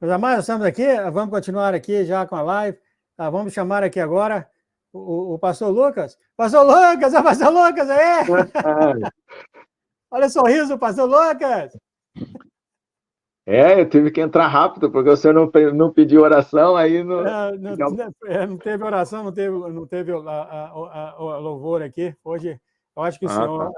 Meus amados, estamos aqui, vamos continuar aqui já com a live. Vamos chamar aqui agora o pastor Lucas. Pastor Lucas, é o pastor Lucas aí! Olha o sorriso do pastor Lucas! Eu tive que entrar rápido, porque o senhor não pediu oração, aí não... Não teve oração, não teve o louvor aqui. Hoje, eu acho que o senhor,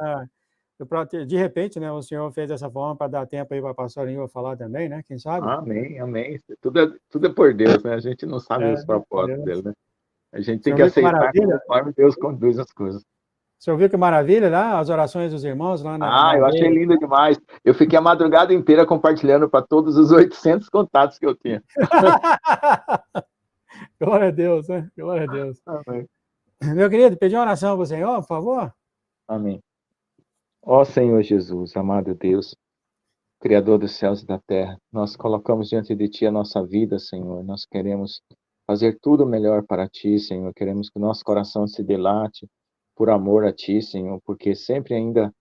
de repente, né, o senhor fez dessa forma para dar tempo aí para a pastora Nilva falar também, né? Quem sabe? Amém, amém. Tudo é por Deus, né? A gente não sabe os propósitos dele, né? A gente tem que aceitar conforme Deus conduz as coisas. Você ouviu que maravilha lá? As orações dos irmãos lá na eu achei lindo demais. Eu fiquei a madrugada inteira compartilhando para todos os 800 contatos que eu tinha. Glória a Deus, né? Glória a Deus. Amém. Meu querido, pedi uma oração para o Senhor, por favor. Amém. Ó Senhor Jesus, amado Deus, Criador dos céus e da terra, nós colocamos diante de Ti a nossa vida, Senhor. Nós queremos fazer tudo melhor para Ti, Senhor. Queremos que o nosso coração se dilate por amor a Ti, Senhor, porque sempre ainda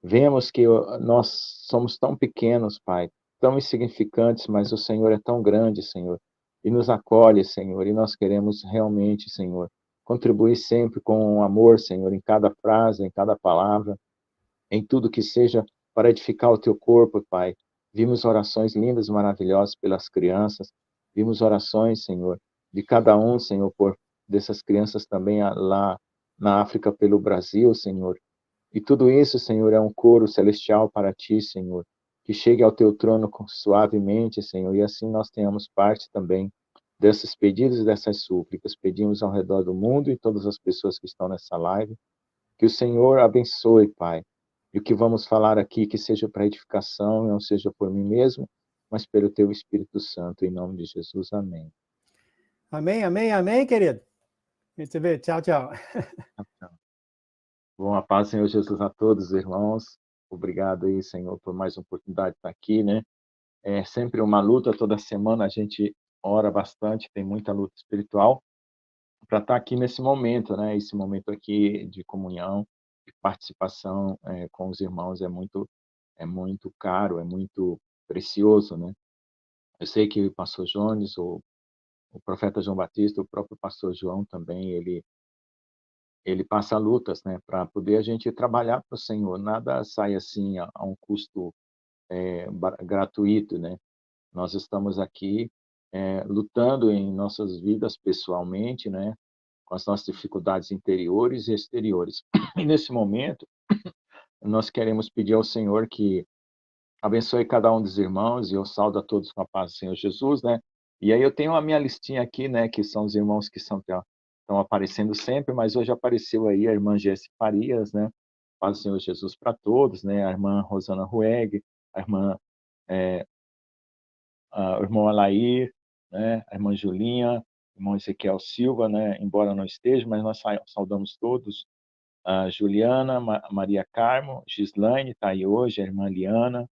vemos que nós somos tão pequenos, Pai, tão insignificantes, mas o Senhor é tão grande, Senhor, e nos acolhe, Senhor, e nós queremos realmente, Senhor, contribuir sempre com amor, Senhor, em cada frase, em cada palavra, em tudo que seja para edificar o Teu corpo, Pai. Vimos orações lindas, maravilhosas pelas crianças, vimos orações, Senhor, de cada um, Senhor, por dessas crianças também lá na África, pelo Brasil, Senhor. E tudo isso, Senhor, é um coro celestial para Ti, Senhor, que chegue ao Teu trono suavemente, Senhor, e assim nós tenhamos parte também desses pedidos e dessas súplicas. Pedimos ao redor do mundo e todas as pessoas que estão nessa live, que o Senhor abençoe, Pai, e o que vamos falar aqui, que seja para edificação, não seja por mim mesmo, mas pelo Teu Espírito Santo, em nome de Jesus. Amém. Amém, amém, amém, querido. A gente se vê. Tchau, tchau. Bom, a paz, Senhor Jesus, a todos, irmãos. Obrigado aí, Senhor, por mais uma oportunidade de estar aqui, né? É sempre uma luta, toda semana a gente ora bastante, tem muita luta espiritual para estar aqui nesse momento, né? Esse momento aqui de comunhão, de participação com os irmãos é muito caro, é muito precioso, né? Eu sei que o pastor Jones, o profeta João Batista, o próprio pastor João também, ele passa lutas, né, para poder a gente trabalhar para o Senhor. Nada sai assim a um custo gratuito, né? Nós estamos aqui lutando em nossas vidas pessoalmente, né, com as nossas dificuldades interiores e exteriores. E nesse momento, nós queremos pedir ao Senhor que abençoe cada um dos irmãos, e eu saúdo a todos com a paz do Senhor Jesus, né? E aí eu tenho a minha listinha aqui, né, que são os irmãos que estão aparecendo sempre, mas hoje apareceu aí a irmã Jéssica Farias, né? Paz do Senhor Jesus para todos, né? A irmã Rosana Rueg, a irmã o irmão Alair, né? A irmã Julinha, o irmão Ezequiel Silva, né? Embora não esteja, mas nós saudamos todos. A Juliana, Maria Carmo, Gislaine está aí hoje, a irmã Liana,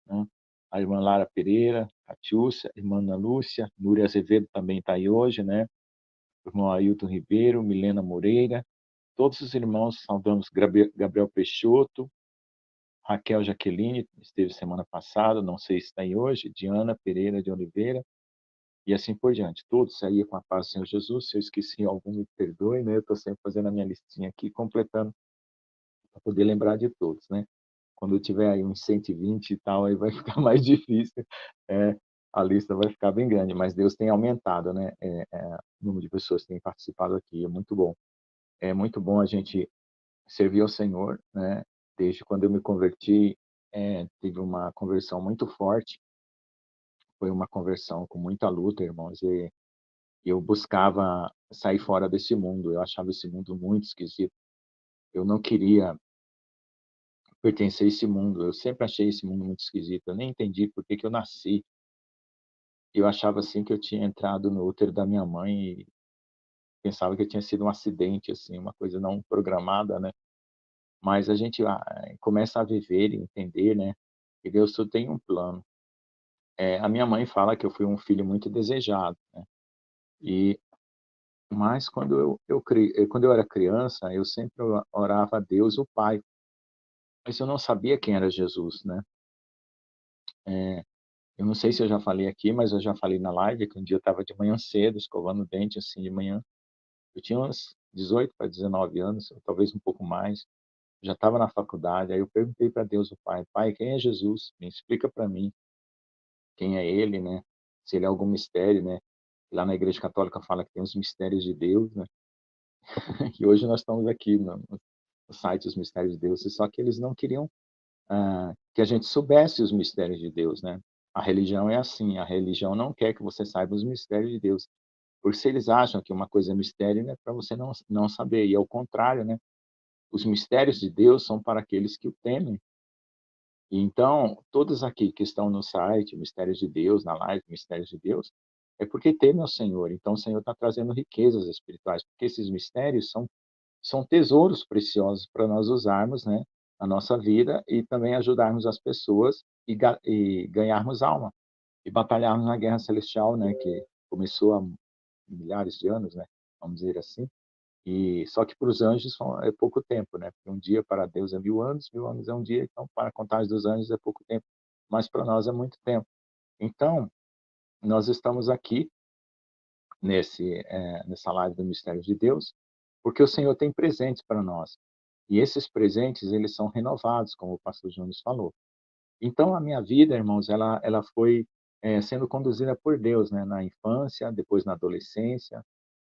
né? A irmã Lara Pereira, Catiúcia, a irmã Ana Lúcia, Núria Azevedo também está aí hoje, né? O irmão Ailton Ribeiro, Milena Moreira, todos os irmãos, saudamos Gabriel Peixoto, Raquel Jaqueline, esteve semana passada, não sei se está aí hoje, Diana Pereira de Oliveira, e assim por diante. Todos aí com a paz do Senhor Jesus. Se eu esqueci algum, me perdoe, né? Eu estou sempre fazendo a minha listinha aqui, completando, para poder lembrar de todos, né? Quando eu tiver aí uns 120 e tal, aí vai ficar mais difícil, a lista vai ficar bem grande, mas Deus tem aumentado, né? O número de pessoas que têm participado aqui, é muito bom. É muito bom a gente servir ao Senhor, né? Desde quando eu me converti, tive uma conversão muito forte, foi uma conversão com muita luta, irmãos, e eu buscava sair fora desse mundo, eu achava esse mundo muito esquisito, eu não queria pertencer a esse mundo, eu sempre achei esse mundo muito esquisito, eu nem entendi por que que eu nasci, eu achava assim que eu tinha entrado no útero da minha mãe e pensava que tinha sido um acidente, assim, uma coisa não programada, né? Mas a gente começa a viver e entender, né, que Deus tudo tem um plano. A minha mãe fala que eu fui um filho muito desejado, né? E mas quando eu era criança, eu sempre orava a Deus, o Pai, mas eu não sabia quem era Jesus, né? Eu não sei se eu já falei aqui, mas eu já falei na live que um dia eu estava de manhã cedo, escovando o dente, assim, de manhã. Eu tinha uns 18 para 19 anos, ou talvez um pouco mais. Já estava na faculdade, aí eu perguntei para Deus, o Pai: "Pai, quem é Jesus? Me explica para mim quem é ele, né? Se ele é algum mistério, né?" Lá na Igreja Católica fala que tem os mistérios de Deus, né? E hoje nós estamos aqui no site Os Mistérios de Deus, só que eles não queriam que a gente soubesse os mistérios de Deus, né? A religião é assim, a religião não quer que você saiba os mistérios de Deus, porque se eles acham que uma coisa é mistério, né, para você não saber, e ao contrário, né? Os mistérios de Deus são para aqueles que o temem. E então, todos aqui que estão no site, Mistérios de Deus, na live Mistérios de Deus, é porque temem ao Senhor. Então, o Senhor está trazendo riquezas espirituais, porque esses mistérios são tesouros preciosos para nós usarmos, né, na nossa vida e também ajudarmos as pessoas e ganharmos alma e batalharmos na guerra celestial, né, que começou há milhares de anos, né, vamos dizer assim. E só que para os anjos é pouco tempo, né? Porque um dia para Deus é 1000 anos é um dia, então para a contagem dos anjos é pouco tempo, mas para nós é muito tempo. Então, nós estamos aqui nessa live do Mistério de Deus, porque o Senhor tem presentes para nós. E esses presentes, eles são renovados, como o pastor Júnior falou. Então, a minha vida, irmãos, ela foi sendo conduzida por Deus, né? Na infância, depois na adolescência,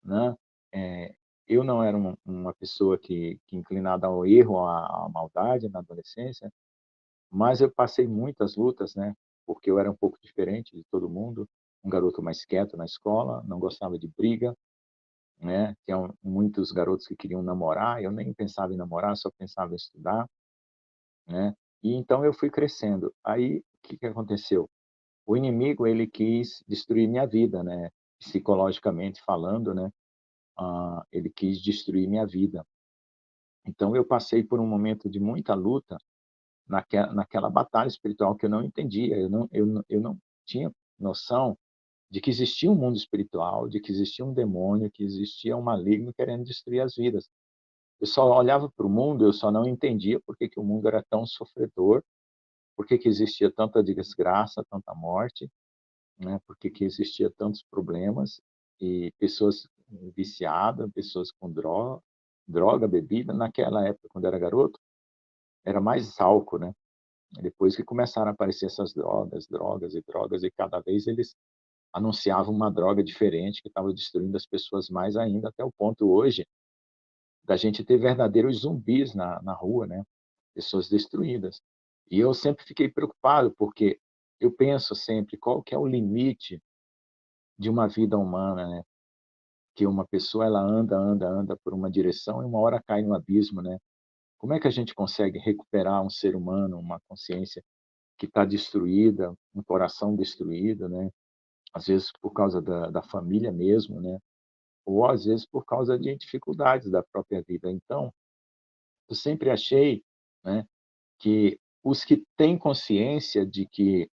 né? Eh, eu não era uma pessoa que inclinada ao erro, à maldade na adolescência, mas eu passei muitas lutas, né, porque eu era um pouco diferente de todo mundo, um garoto mais quieto na escola, não gostava de briga, né, tinha muitos garotos que queriam namorar, eu nem pensava em namorar, só pensava em estudar, né, e então eu fui crescendo. Aí, o que que aconteceu? O inimigo, ele quis destruir minha vida, né, psicologicamente falando, né, ele quis destruir minha vida. Então eu passei por um momento de muita luta naquela batalha espiritual que eu não entendia, eu não tinha noção de que existia um mundo espiritual, de que existia um demônio, que existia um maligno querendo destruir as vidas. Eu só olhava para o mundo, eu só não entendia por que que o mundo era tão sofredor, por que que existia tanta desgraça, tanta morte, né, por que que existia tantos problemas e pessoas viciadas, pessoas com droga, bebida. Naquela época, quando eu era garoto, era mais álcool, né. Depois que começaram a aparecer essas drogas, drogas e drogas, e cada vez eles anunciavam uma droga diferente que estava destruindo as pessoas mais ainda, até o ponto hoje da gente ter verdadeiros zumbis na rua, né, pessoas destruídas. E eu sempre fiquei preocupado, porque eu penso sempre: qual que é o limite de uma vida humana, né, que uma pessoa ela anda, anda, anda por uma direção e uma hora cai no abismo, né. Como é que a gente consegue recuperar um ser humano, uma consciência que está destruída, um coração destruído, né? Às vezes por causa da família mesmo, né? Ou às vezes por causa de dificuldades da própria vida. Então, eu sempre achei, né, que os que têm consciência de que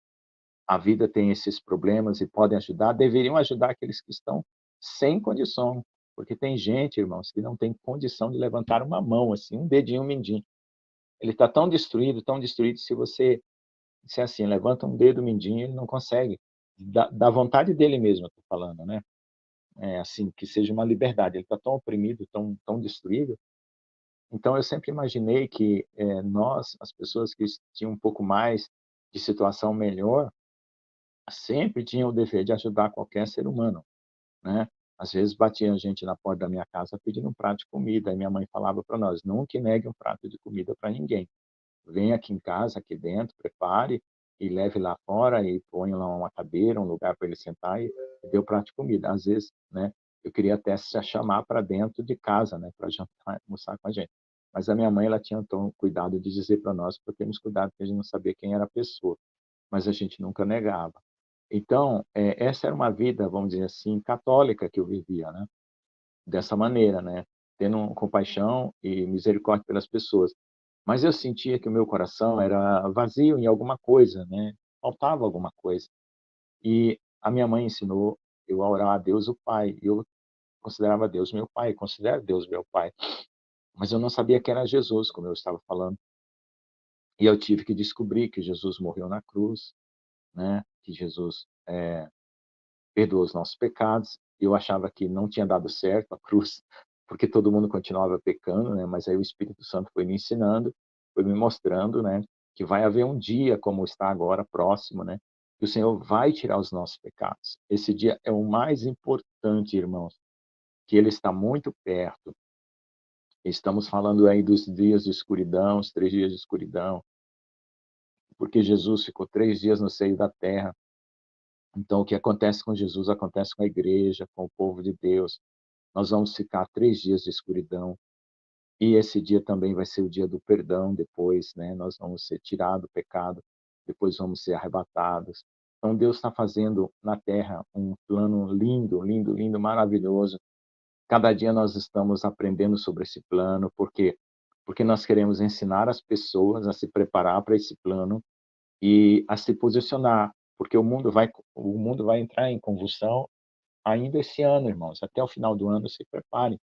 a vida tem esses problemas e podem ajudar, deveriam ajudar aqueles que estão sem condição, porque tem gente, irmãos, que não tem condição de levantar uma mão, assim, um dedinho mindinho. Ele está tão destruído, se você se é assim, levanta um dedo mindinho, ele não consegue. Da vontade dele mesmo, eu tô falando, né. Assim, que seja uma liberdade, ele está tão oprimido, tão destruído. Então eu sempre imaginei que, nós, as pessoas que tinham um pouco mais de situação melhor, sempre tinham o dever de ajudar qualquer ser humano, né. Às vezes batia a gente na porta da minha casa pedindo um prato de comida, aí minha mãe falava para nós: "Nunca negue um prato de comida para ninguém". Vem aqui em casa, aqui dentro, prepare e leve lá fora e ponha lá uma cadeira, um lugar para ele sentar e dê o prato de comida. Às vezes, né, eu queria até se chamar para dentro de casa, né, para jantar, almoçar com a gente. Mas a minha mãe, ela tinha então cuidado de dizer para nós, para termos cuidado, porque a gente não sabia quem era a pessoa, mas a gente nunca negava. Então, essa era uma vida, vamos dizer assim, católica que eu vivia, né, dessa maneira, né, tendo compaixão e misericórdia pelas pessoas. Mas eu sentia que o meu coração era vazio em alguma coisa, né, faltava alguma coisa. E a minha mãe ensinou eu a orar a Deus o Pai, e eu considerava Deus meu Pai, considero Deus meu Pai, mas eu não sabia que era Jesus, como eu estava falando. E eu tive que descobrir que Jesus morreu na cruz, né, que Jesus perdoou os nossos pecados. Eu achava que não tinha dado certo a cruz, porque todo mundo continuava pecando, né, mas aí o Espírito Santo foi me ensinando, foi me mostrando, né, que vai haver um dia, como está agora, próximo, né, que o Senhor vai tirar os nossos pecados. Esse dia é o mais importante, irmãos, que ele está muito perto. Estamos falando aí dos dias de escuridão, os 3 dias de escuridão, porque Jesus ficou 3 dias no seio da terra. Então, o que acontece com Jesus acontece com a igreja, com o povo de Deus. Nós vamos ficar 3 dias de escuridão, e esse dia também vai ser o dia do perdão depois, né? Nós vamos ser tirados do pecado, depois vamos ser arrebatados. Então, Deus está fazendo na terra um plano lindo, lindo, lindo, maravilhoso. Cada dia nós estamos aprendendo sobre esse plano, porque nós queremos ensinar as pessoas a se preparar para esse plano e a se posicionar, porque o mundo vai entrar em convulsão ainda esse ano, irmãos. Até o final do ano, se preparem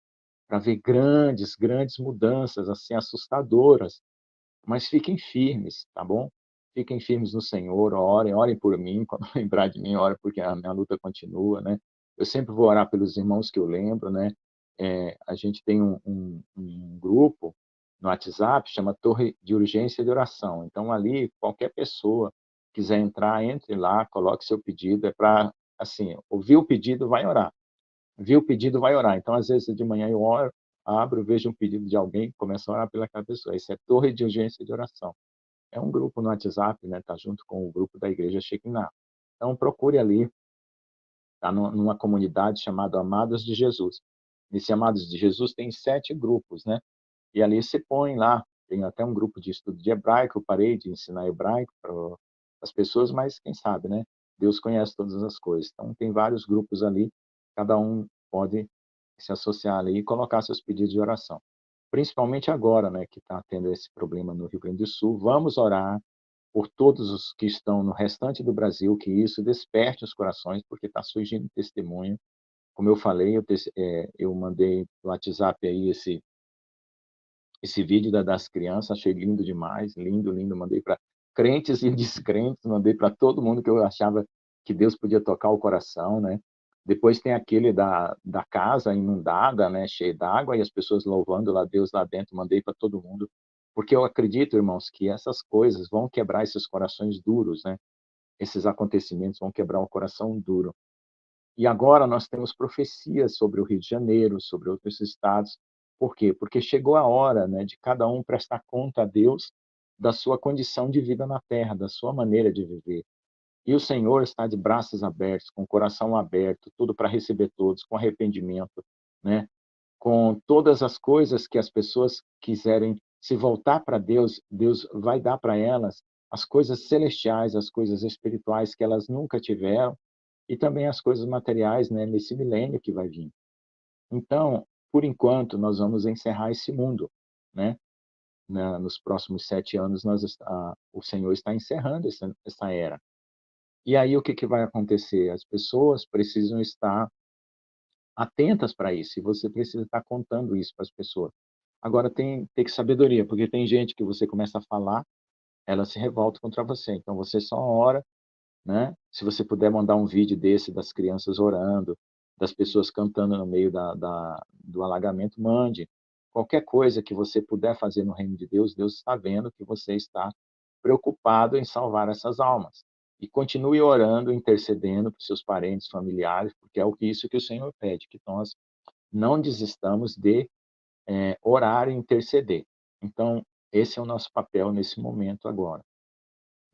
para ver grandes, grandes mudanças, assim, assustadoras. Mas fiquem firmes, tá bom? Fiquem firmes no Senhor, orem, orem por mim, quando lembrar de mim, orem, porque a minha luta continua, né? Eu sempre vou orar pelos irmãos que eu lembro, né? A gente tem um grupo no WhatsApp, chama Torre de Urgência de Oração. Então, ali, qualquer pessoa quiser entrar, entre lá, coloque seu pedido, é para, assim, ouvir o pedido, vai orar. Viu o pedido, vai orar. Então, às vezes, de manhã eu oro, abro, vejo um pedido de alguém, começo a orar pelaquela pessoa. Isso é Torre de Urgência de Oração. É um grupo no WhatsApp, né? Tá junto com o grupo da Igreja Shekinah. Então, procure ali, tá numa comunidade chamada Amados de Jesus. Nesse Amados de Jesus tem 7 grupos, né? E ali se põe lá, tem até um grupo de estudo de hebraico, eu parei de ensinar hebraico para as pessoas, mas quem sabe, né? Deus conhece todas as coisas. Então, tem vários grupos ali, cada um pode se associar ali e colocar seus pedidos de oração. Principalmente agora, né, que está tendo esse problema no Rio Grande do Sul, vamos orar por todos os que estão no restante do Brasil, que isso desperte os corações, porque está surgindo testemunho. Como eu falei, eu mandei no WhatsApp aí esse vídeo das crianças, achei lindo demais, lindo, lindo, mandei para crentes e descrentes, mandei para todo mundo que eu achava que Deus podia tocar o coração, né? Depois tem aquele da casa inundada, né, cheia d'água, e as pessoas louvando lá Deus lá dentro, mandei para todo mundo, porque eu acredito, irmãos, que essas coisas vão quebrar esses corações duros, né? Esses acontecimentos vão quebrar o coração duro. E agora nós temos profecias sobre o Rio de Janeiro, sobre outros estados. Por quê? Porque chegou a hora, né, de cada um prestar conta a Deus da sua condição de vida na terra, da sua maneira de viver. E o Senhor está de braços abertos, com o coração aberto, tudo para receber todos, com arrependimento, né? Com todas as coisas que as pessoas quiserem se voltar para Deus, Deus vai dar para elas as coisas celestiais, as coisas espirituais que elas nunca tiveram, e também as coisas materiais, né, nesse milênio que vai vir. Então, por enquanto, nós vamos encerrar esse mundo, né? Nos próximos 7 anos, o Senhor está encerrando essa era. E aí, o que vai acontecer? As pessoas precisam estar atentas para isso, e você precisa estar contando isso para as pessoas. Agora, tem que sabedoria, porque tem gente que você começa a falar, ela se revolta contra você. Então, você só ora, né? Se você puder mandar um vídeo desse das crianças orando, das pessoas cantando no meio do alagamento, mande. Qualquer coisa que você puder fazer no reino de Deus, Deus está vendo que você está preocupado em salvar essas almas. E continue orando, intercedendo para os seus parentes, familiares, porque é isso que o Senhor pede, que nós não desistamos de orar e interceder. Então, esse é o nosso papel nesse momento agora,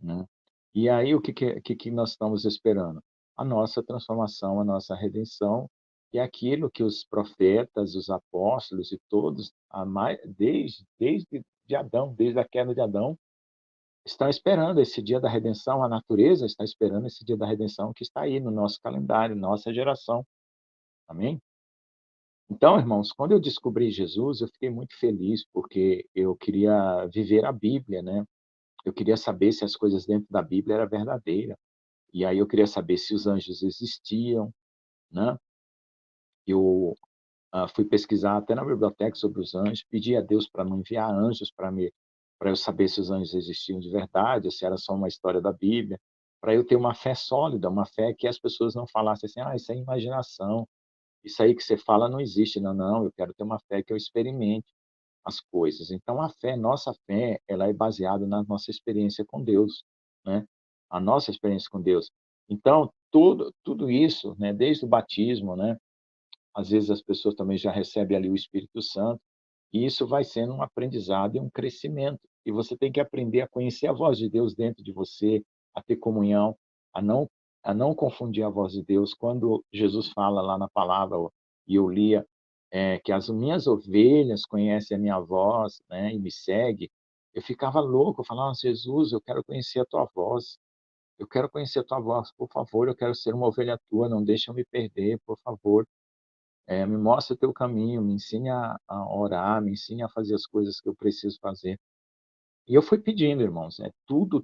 né? E aí o que nós estamos esperando? A nossa transformação, a nossa redenção, que é aquilo que os profetas, os apóstolos e todos, desde de Adão, desde a queda de Adão, estão esperando esse dia da redenção, a natureza está esperando esse dia da redenção que está aí no nosso calendário, nossa geração. Amém? Então, irmãos, quando eu descobri Jesus, eu fiquei muito feliz, porque eu queria viver a Bíblia, né? Eu queria saber se as coisas dentro da Bíblia eram verdadeiras. E aí eu queria saber se os anjos existiam, né? Eu fui pesquisar até na biblioteca sobre os anjos, pedi a Deus para não enviar anjos para eu saber se os anjos existiam de verdade, ou se era só uma história da Bíblia. para eu ter uma fé sólida, uma fé que as pessoas não falassem assim: "Ah, isso é imaginação, isso aí que você fala não existe". Não, não, eu quero ter uma fé que eu experimente as coisas. Então a fé, nossa fé, ela é baseada na nossa experiência com Deus, né, a nossa experiência com Deus. Então tudo isso, né, desde o batismo, né, às vezes as pessoas também já recebem ali o Espírito Santo, e isso vai sendo um aprendizado e um crescimento. E você tem que aprender a conhecer a voz de Deus dentro de você, a ter comunhão, a não a não confundir a voz de Deus. Quando Jesus fala lá na palavra, e eu lia, que as minhas ovelhas conhecem a minha voz, né, e me segue, eu ficava louco, eu falava: "Jesus, eu quero conhecer a tua voz, eu quero conhecer a tua voz, por favor, eu quero ser uma ovelha tua, não deixa eu me perder, por favor". Me mostra o teu caminho, me ensine a orar, me ensine a fazer as coisas que eu preciso fazer. E eu fui pedindo, irmãos, tudo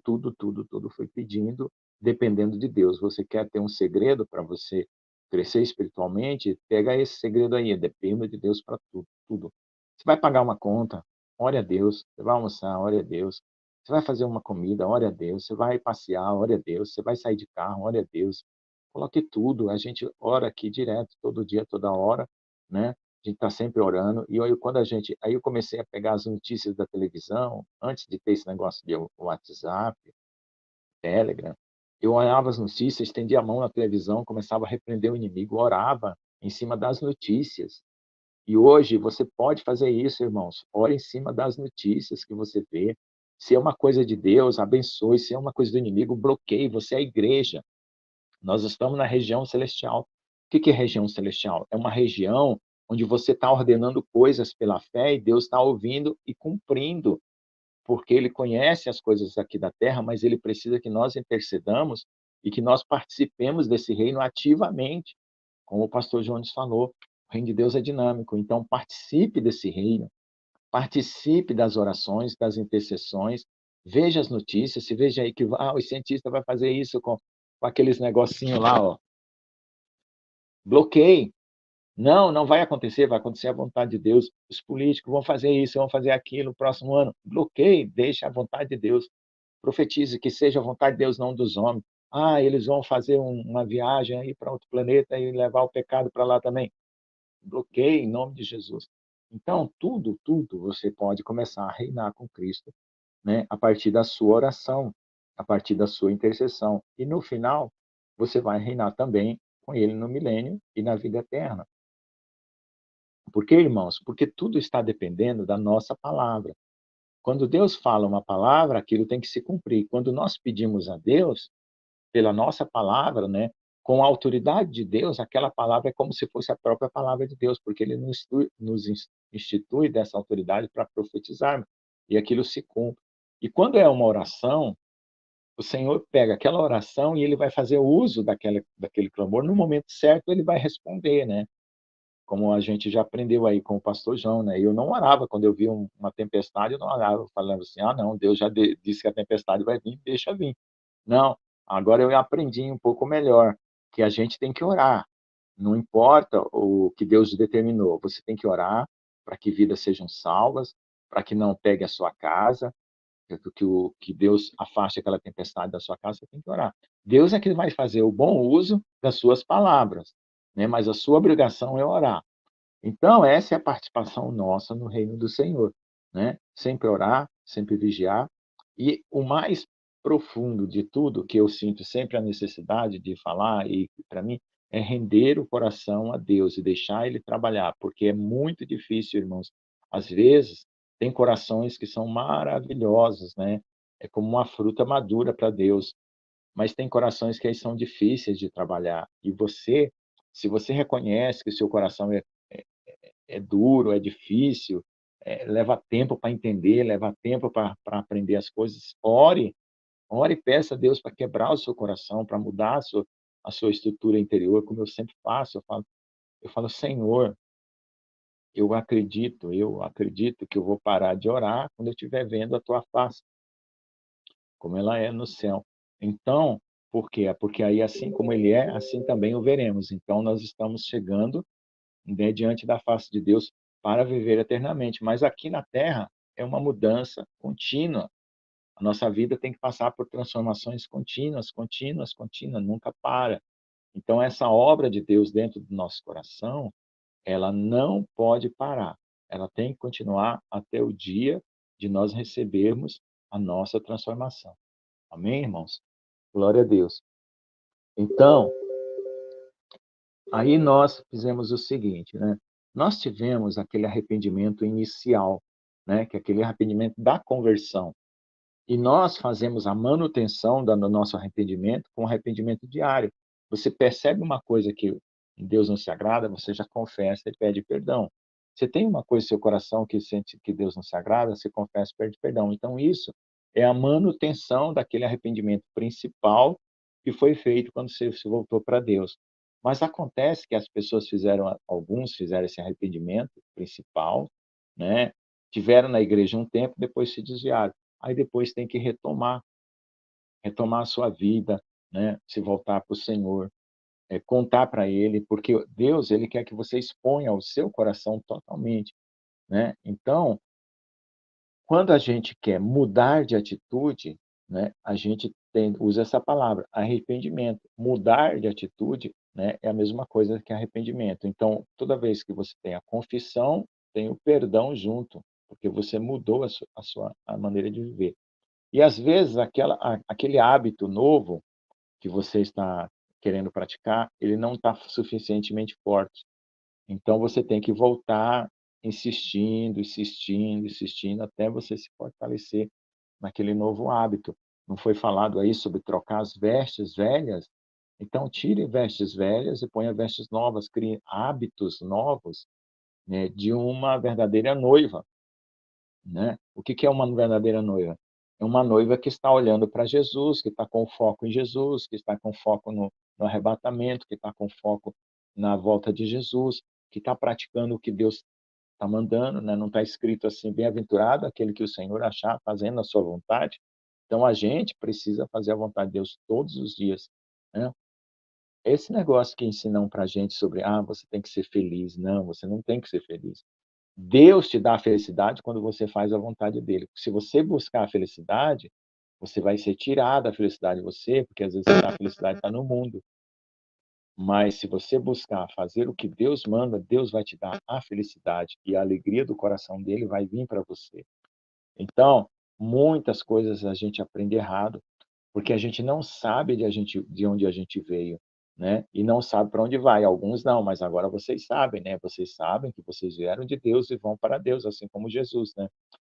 fui pedindo, dependendo de Deus. Você quer ter um segredo para você crescer espiritualmente? Pega esse segredo aí, dependa de Deus para tudo, tudo. Você vai pagar uma conta, ore a Deus. Você vai almoçar, ore a Deus. Você vai fazer uma comida, ore a Deus. Você vai passear, ore a Deus. Você vai sair de carro, ore a Deus. Coloque tudo, a gente ora aqui direto, todo dia, toda hora, né? A gente está sempre orando. E aí, aí eu comecei a pegar as notícias da televisão, antes de ter esse negócio de WhatsApp, Telegram. Eu olhava as notícias, estendia a mão na televisão, começava a repreender o inimigo, orava em cima das notícias. E hoje você pode fazer isso, irmãos. Ore em cima das notícias que você vê. Se é uma coisa de Deus, abençoe. Se é uma coisa do inimigo, bloqueie. Você é a igreja. Nós estamos na região celestial. O que é região celestial? É uma região onde você está ordenando coisas pela fé e Deus está ouvindo e cumprindo, porque Ele conhece as coisas aqui da terra, mas Ele precisa que nós intercedamos e que nós participemos desse reino ativamente. Como o pastor Jones falou, o reino de Deus é dinâmico, então participe desse reino, participe das orações, das intercessões, veja as notícias, se veja aí que o cientista vai fazer isso com aqueles negocinho lá, ó. Bloqueie. Não, não vai acontecer, vai acontecer a vontade de Deus. Os políticos vão fazer isso, vão fazer aquilo no próximo ano. Bloqueie, deixe a vontade de Deus. Profetize que seja a vontade de Deus, não dos homens. Ah, eles vão fazer uma viagem aí para outro planeta e levar o pecado para lá também. Bloqueie em nome de Jesus. Então, tudo você pode começar a reinar com Cristo, né, a partir da sua oração, a partir da sua intercessão. E no final, você vai reinar também com Ele no milênio e na vida eterna. Por quê, irmãos? Porque tudo está dependendo da nossa palavra. Quando Deus fala uma palavra, aquilo tem que se cumprir. Quando nós pedimos a Deus, pela nossa palavra, né, com a autoridade de Deus, aquela palavra é como se fosse a própria palavra de Deus, porque Ele nos institui dessa autoridade para profetizar, e aquilo se cumpre. E quando é uma oração, o Senhor pega aquela oração e Ele vai fazer uso daquele clamor, no momento certo Ele vai responder, né? Como a gente já aprendeu aí com o pastor João, né? Eu não orava quando eu via uma tempestade, eu não orava falando assim: "Ah, não, Deus já disse que a tempestade vai vir, deixa vir". Não, agora eu aprendi um pouco melhor que a gente tem que orar. Não importa o que Deus determinou, você tem que orar para que vidas sejam salvas, para que não pegue a sua casa, que Deus afaste aquela tempestade da sua casa, você tem que orar. Deus é que vai fazer o bom uso das suas palavras, né? Mas a sua obrigação é orar. Então, essa é a participação nossa no reino do Senhor, né? Sempre orar, sempre vigiar. E o mais profundo de tudo, que eu sinto sempre a necessidade de falar, e para mim, é render o coração a Deus e deixar Ele trabalhar, porque é muito difícil, irmãos. Às vezes, tem corações que são maravilhosos, né? É como uma fruta madura para Deus, mas tem corações que aí são difíceis de trabalhar. E você, se você reconhece que o seu coração é duro, é difícil, leva tempo para entender, leva tempo para aprender as coisas, ore e peça a Deus para quebrar o seu coração, para mudar a sua estrutura interior, como eu sempre faço. Eu falo: Senhor, eu acredito que eu vou parar de orar quando eu estiver vendo a tua face, como ela é no céu. Então, por quê? Porque aí, assim como ele é, assim também o veremos. Então, nós estamos chegando, né, diante da face de Deus para viver eternamente. Mas aqui na terra é uma mudança contínua. A nossa vida tem que passar por transformações contínuas, contínuas, contínuas, nunca para. Então, essa obra de Deus dentro do nosso coração, ela não pode parar. Ela tem que continuar até o dia de nós recebermos a nossa transformação. Amém, irmãos? Glória a Deus. Então, aí nós fizemos o seguinte, né? Nós tivemos aquele arrependimento inicial, né? Que é aquele arrependimento da conversão. E nós fazemos a manutenção do nosso arrependimento com arrependimento diário. Você percebe uma coisa que Deus não se agrada, você já confessa e pede perdão. Você tem uma coisa no seu coração que sente que Deus não se agrada, você confessa e pede perdão. Então, isso é a manutenção daquele arrependimento principal que foi feito quando você se voltou para Deus. Mas acontece que as pessoas alguns fizeram esse arrependimento principal, né? Tiveram na igreja um tempo, depois se desviaram. Aí depois tem que retomar a sua vida, né? Se voltar para o Senhor, contar para Ele, porque Deus, Ele quer que você exponha o seu coração totalmente, né? Então, quando a gente quer mudar de atitude, né, a gente usa essa palavra, arrependimento. Mudar de atitude, né, é a mesma coisa que arrependimento. Então, toda vez que você tem a confissão, tem o perdão junto, porque você mudou a maneira de viver. E às vezes aquele hábito novo que você está querendo praticar, ele não está suficientemente forte. Então você tem que voltar insistindo, insistindo, insistindo, até você se fortalecer naquele novo hábito. Não foi falado aí sobre trocar as vestes velhas? Então tire vestes velhas e ponha vestes novas, crie hábitos novos, né, de uma verdadeira noiva, né? O que é uma verdadeira noiva? É uma noiva que está olhando para Jesus, que está com foco em Jesus, que está com foco no arrebatamento, que está com foco na volta de Jesus, que está praticando o que Deus está mandando, né? Não está escrito assim, bem-aventurado aquele que o Senhor achar fazendo a sua vontade. Então a gente precisa fazer a vontade de Deus todos os dias, né? Esse negócio que ensinam para a gente sobre, você tem que ser feliz. Não, você não tem que ser feliz. Deus te dá a felicidade quando você faz a vontade dele. Se você buscar a felicidade, você vai ser tirado a felicidade de você, porque às vezes a felicidade está no mundo. Mas se você buscar fazer o que Deus manda, Deus vai te dar a felicidade e a alegria do coração dele vai vir para você. Então, muitas coisas a gente aprende errado, porque a gente não sabe de onde a gente veio, né? E não sabe para onde vai. Alguns não, mas agora vocês sabem, né? Vocês sabem que vocês vieram de Deus e vão para Deus, assim como Jesus, né?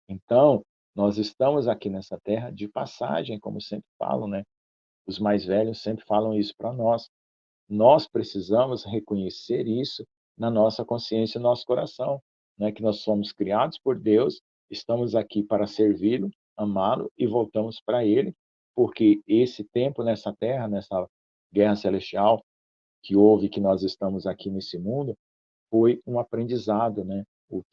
Então, nós estamos aqui nessa terra de passagem, como sempre falam, né? Os mais velhos sempre falam isso para nós. Nós precisamos reconhecer isso na nossa consciência e no nosso coração, né? Que nós somos criados por Deus, estamos aqui para servi-lo, amá-lo e voltamos para Ele, porque esse tempo nessa terra, nessa guerra celestial que houve, que nós estamos aqui nesse mundo, foi um aprendizado, né?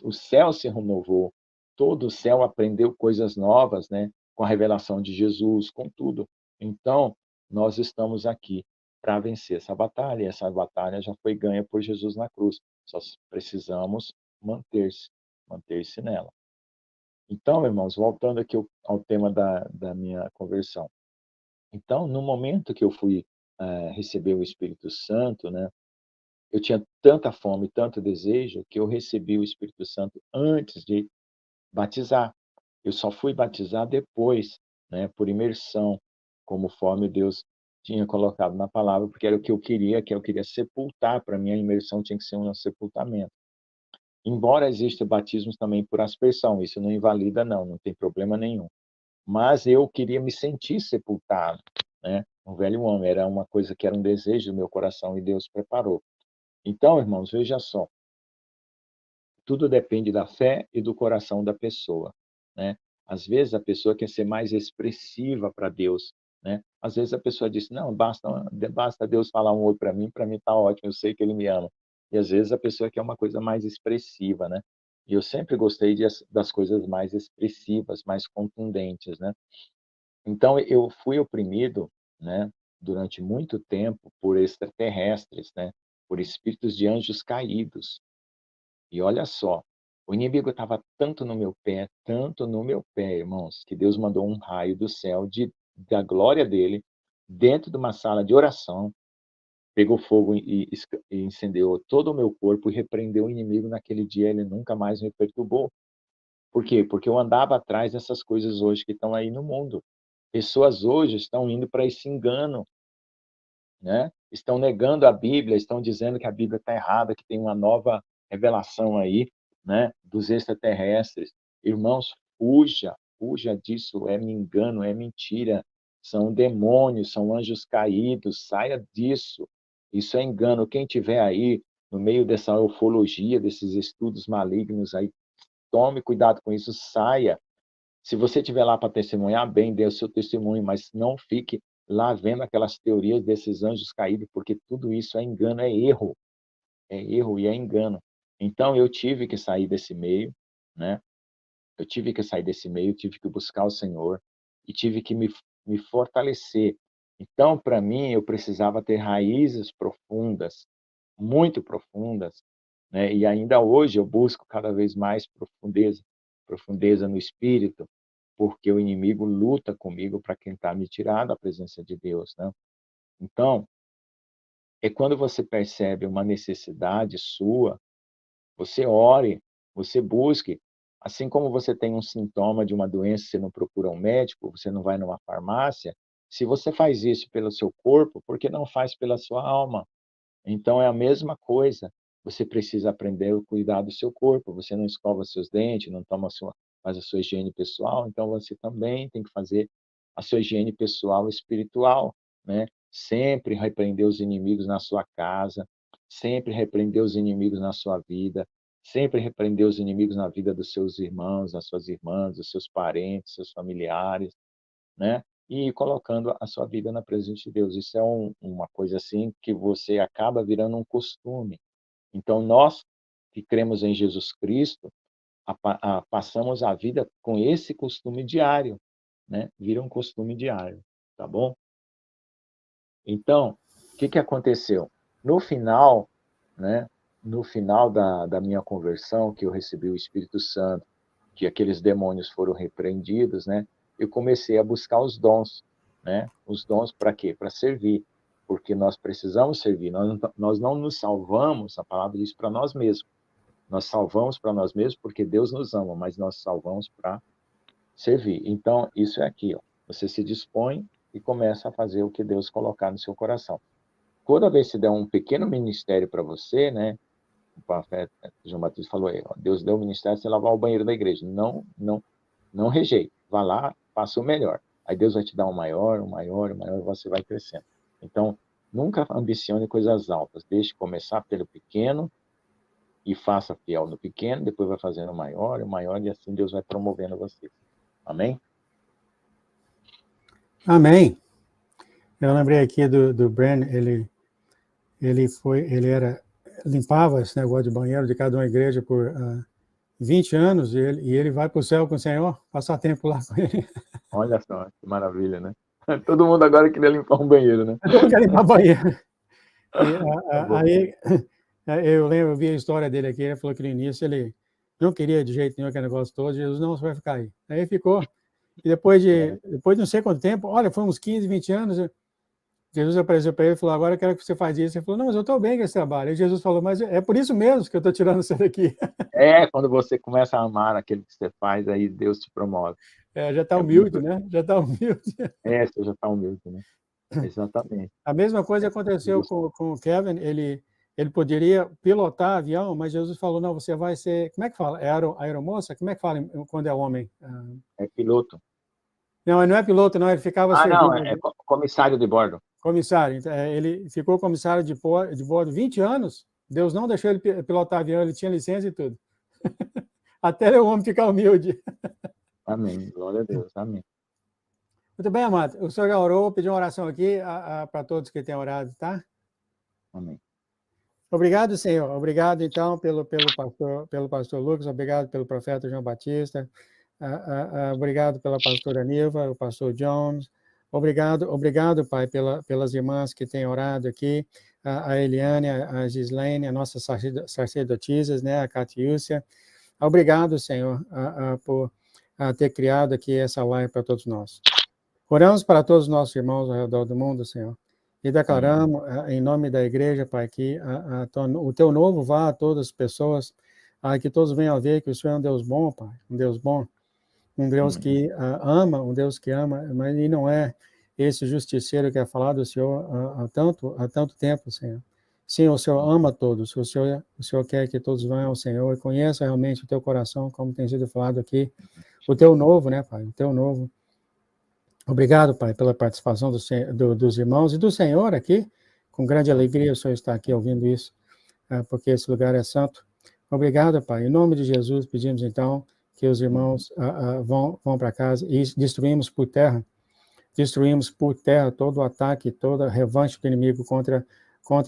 O céu se renovou, todo o céu aprendeu coisas novas, né? Com a revelação de Jesus, com tudo. Então, nós estamos aqui para vencer essa batalha, e essa batalha já foi ganha por Jesus na cruz. Só precisamos manter-se nela. Então, irmãos, voltando aqui ao tema da minha conversão. Então, no momento que eu fui receber o Espírito Santo, né? Eu tinha tanta fome, tanto desejo, que eu recebi o Espírito Santo antes de batizar. Eu só fui batizar depois, né, por imersão, conforme Deus tinha colocado na palavra, porque era o que eu queria sepultar. Para mim, a imersão tinha que ser um sepultamento. Embora exista batismos também por aspersão, isso não invalida, não tem problema nenhum. Mas eu queria me sentir sepultado, né? Um velho homem, era uma coisa que era um desejo do meu coração e Deus preparou. Então, irmãos, veja só, tudo depende da fé e do coração da pessoa, né? Às vezes a pessoa quer ser mais expressiva para Deus, né? Às vezes a pessoa diz, não, basta Deus falar um oi para mim está ótimo, eu sei que Ele me ama. E às vezes a pessoa quer uma coisa mais expressiva, né? E eu sempre gostei das coisas mais expressivas, mais contundentes, né? Então eu fui oprimido, né, durante muito tempo por extraterrestres, né? Por espíritos de anjos caídos. E olha só, O inimigo estava tanto no meu pé, irmãos, que Deus mandou um raio do céu da glória dele, dentro de uma sala de oração, pegou fogo e incendiou todo o meu corpo e repreendeu o inimigo naquele dia, ele nunca mais me perturbou. Por quê? Porque eu andava atrás dessas coisas hoje que estão aí no mundo. Pessoas hoje estão indo para esse engano, né? Estão negando a Bíblia, estão dizendo que a Bíblia está errada, que tem uma nova revelação aí, né, dos extraterrestres. Irmãos, fuja disso, é engano, é mentira, são demônios, são anjos caídos, saia disso. Isso é engano. Quem tiver aí no meio dessa ufologia, desses estudos malignos aí, tome cuidado com isso, saia. Se você estiver lá para testemunhar, bem, dê o seu testemunho, mas não fique lá vendo aquelas teorias desses anjos caídos, porque tudo isso é engano, é erro e é engano. Então eu tive que sair desse meio, né? Eu tive que sair desse meio, tive que buscar o Senhor e tive que me fortalecer. Então, para mim, eu precisava ter raízes profundas, muito profundas, né? E ainda hoje eu busco cada vez mais profundeza no espírito, porque o inimigo luta comigo para tentar me tirar da presença de Deus, né? Então, é quando você percebe uma necessidade sua, você ore, você busque. Assim como você tem um sintoma de uma doença, você não procura um médico, você não vai numa farmácia, se você faz isso pelo seu corpo, por que não faz pela sua alma? Então é a mesma coisa. Você precisa aprender a cuidar do seu corpo. Você não escova seus dentes, não faz a sua higiene pessoal, então você também tem que fazer a sua higiene pessoal e espiritual, né? Sempre repreender os inimigos na sua casa, sempre repreender os inimigos na sua vida, sempre repreender os inimigos na vida dos seus irmãos, das suas irmãs, dos seus parentes, seus familiares, né? E ir colocando a sua vida na presença de Deus. Isso é uma coisa assim que você acaba virando um costume. Então, nós que cremos em Jesus Cristo, passamos a vida com esse costume diário, né? Vira um costume diário, tá bom? Então, o que aconteceu? No final, né? No final da minha conversão, que eu recebi o Espírito Santo, que aqueles demônios foram repreendidos, né? Eu comecei a buscar os dons, né? Os dons para quê? Para servir, porque nós precisamos servir. Nós não nos salvamos, a palavra diz, para nós mesmos. Nós salvamos para nós mesmos porque Deus nos ama, mas nós salvamos para servir. Então, isso é aqui, ó. Você se dispõe e começa a fazer o que Deus colocar no seu coração. Toda vez que der um pequeno ministério para você, né? O profeta João Batista falou aí, ó, Deus deu o ministério de você lavar o banheiro da igreja. Não rejeite. Vá lá, faça o melhor. Aí Deus vai te dar um maior, e você vai crescendo. Então, nunca ambicione coisas altas. Deixe começar pelo pequeno e faça fiel no pequeno, depois vai fazendo o maior, e assim Deus vai promovendo você. Amém? Amém. Eu lembrei aqui do Bren, ele limpava esse negócio de banheiro de cada uma igreja por 20 anos, e ele vai para o céu com o Senhor, passar tempo lá com ele. Olha só, que maravilha, né? Todo mundo agora queria limpar um banheiro, né? Todo mundo quer limpar banheiro. Aí, eu vi a história dele aqui, ele falou que no início ele não queria de jeito nenhum aquele negócio todo, Jesus, não, você vai ficar aí. Aí ficou, e depois de não sei quanto tempo, olha, foi uns 15, 20 anos, Jesus apareceu para ele e falou, agora eu quero que você faça isso. Ele falou, não, mas eu estou bem com esse trabalho. E Jesus falou, mas é por isso mesmo que eu estou tirando você daqui. Quando você começa a amar aquilo que você faz, aí Deus te promove. Já está humilde, né? Já está humilde. Você já está humilde, né? Exatamente. A mesma coisa aconteceu com o Kevin, ele poderia pilotar avião, mas Jesus falou, não, você vai ser, como é que fala? Aeromoça? Como é que fala quando é homem? É piloto. Não, ele não é piloto, não, ele ficava servindo. Não, é comissário de bordo. Comissário. Ele ficou comissário de bordo 20 anos, Deus não deixou ele pilotar avião, ele tinha licença e tudo. Até o homem ficar humilde. Amém, glória a Deus, amém. Muito bem, amado. O senhor já orou, vou pedir uma oração aqui para todos que têm orado, tá? Amém. Obrigado, Senhor. Obrigado, então, pelo pastor Lucas, obrigado pelo profeta João Batista, obrigado pela pastora Nilva, o pastor Jones, obrigado, Pai, pelas irmãs que têm orado aqui, a Eliane, a Gislaine, a nossa sacerdotisas, né, a Catiúcia, Obrigado, Senhor, por ter criado aqui essa live para todos nós. Oramos para todos os nossos irmãos ao redor do mundo, Senhor, e declaramos, em nome da igreja, Pai, que o Teu novo vá a todas as pessoas, que todos venham a ver que o Senhor é um Deus bom, Pai, um Deus bom, um Deus que ama, um Deus que ama, mas e não é esse justiceiro que é falado do Senhor há tanto tempo, Senhor. Sim, o Senhor ama todos, o Senhor quer que todos venham ao Senhor e conheçam realmente o Teu coração, como tem sido falado aqui, o Teu novo, né, Pai, o Teu novo. Obrigado, Pai, pela participação dos irmãos e do Senhor aqui. Com grande alegria o Senhor está aqui ouvindo isso, porque esse lugar é santo. Obrigado, Pai. Em nome de Jesus, pedimos então que os irmãos vão para casa e destruímos por terra todo o ataque, toda a revanche do inimigo contra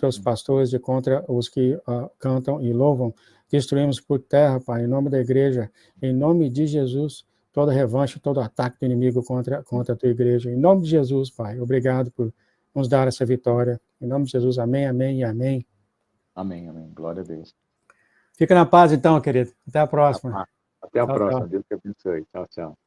os pastores e contra os que cantam e louvam. Destruímos por terra, Pai, em nome da igreja, em nome de Jesus, toda revanche, todo ataque do inimigo contra a tua igreja. Em nome de Jesus, Pai, obrigado por nos dar essa vitória. Em nome de Jesus, amém, amém e amém. Amém, amém. Glória a Deus. Fica na paz, então, querido. Até a próxima. Até a próxima. Deus te abençoe. Tchau, tchau.